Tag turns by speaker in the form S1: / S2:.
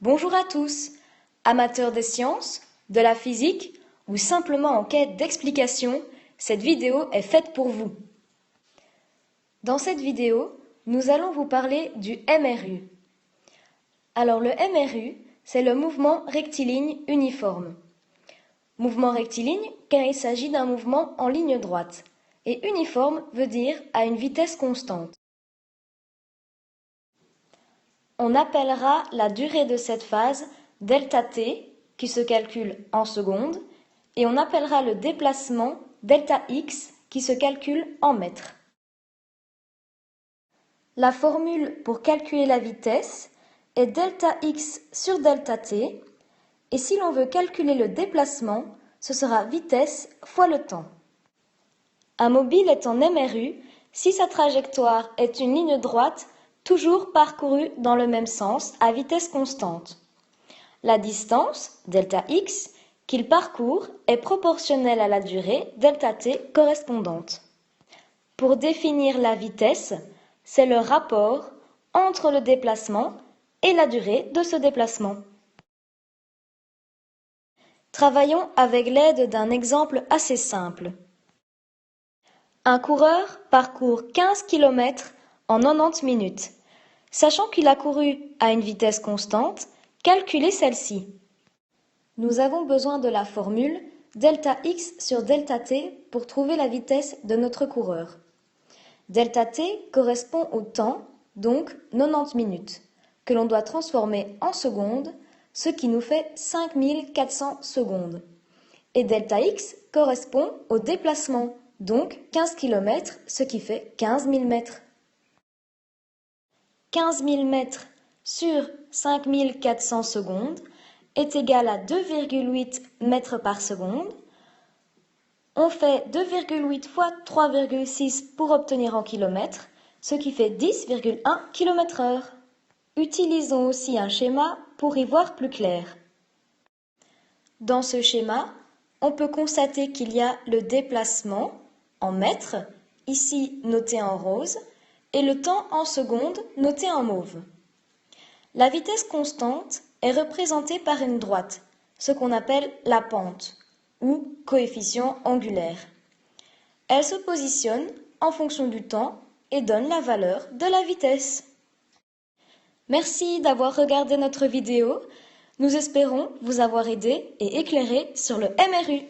S1: Bonjour à tous, amateurs des sciences, de la physique ou simplement en quête d'explications, cette vidéo est faite pour vous. Dans cette vidéo, nous allons vous parler du MRU. Alors le MRU, c'est le mouvement rectiligne uniforme. Mouvement rectiligne car il s'agit d'un mouvement en ligne droite et uniforme veut dire à une vitesse constante. On appellera la durée de cette phase ΔT, qui se calcule en secondes, et on appellera le déplacement ΔX, qui se calcule en mètres. La formule pour calculer la vitesse est ΔX sur ΔT, et si l'on veut calculer le déplacement, ce sera vitesse fois le temps. Un mobile est en MRU si sa trajectoire est une ligne droite toujours parcourue dans le même sens à vitesse constante. La distance, ΔX, qu'il parcourt est proportionnelle à la durée, ΔT, correspondante. Pour définir la vitesse, c'est le rapport entre le déplacement et la durée de ce déplacement. Travaillons avec l'aide d'un exemple assez simple. Un coureur parcourt 15 km en 90 minutes. Sachant qu'il a couru à une vitesse constante, calculez celle-ci. Nous avons besoin de la formule ΔX sur ΔT pour trouver la vitesse de notre coureur. ΔT correspond au temps, donc 90 minutes, que l'on doit transformer en secondes, ce qui nous fait 5400 secondes. Et ΔX correspond au déplacement, donc 15 km, ce qui fait 15 000 mètres. 15 000 mètres sur 5400 secondes est égal à 2,8 mètres par seconde. On fait 2,8 fois 3,6 pour obtenir en kilomètres, ce qui fait 10,1 km/h. Utilisons aussi un schéma pour y voir plus clair. Dans ce schéma, on peut constater qu'il y a le déplacement en mètres, ici noté en rose, et le temps en secondes noté en mauve. La vitesse constante est représentée par une droite, ce qu'on appelle la pente, ou coefficient angulaire. Elle se positionne en fonction du temps et donne la valeur de la vitesse. Merci d'avoir regardé notre vidéo. Nous espérons vous avoir aidé et éclairé sur le MRU.